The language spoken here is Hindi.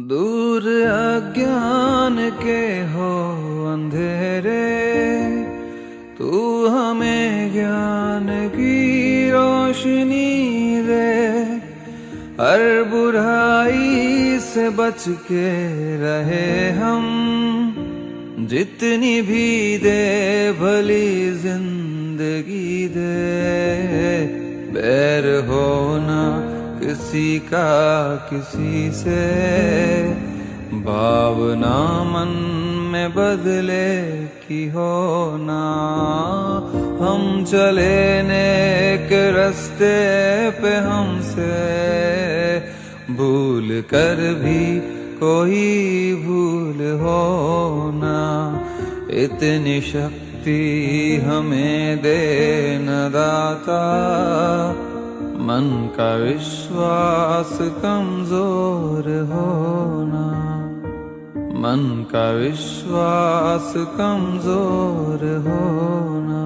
दूर अज्ञान के हो अंधेरे, तू हमें ज्ञान की रोशनी दे। हर बुराई से बच के रहे हम, जितनी भी दे भली जिंदगी दे। बैर होना किसी का किसी से, भावना मन में बदले की होना। हम चले नेक रास्ते पे हमसे भूल कर भी कोई भूल होना। इतनी शक्ति हमें दे न दाता, मन का विश्वास कमजोर होना। मन का विश्वास कमजोर होना।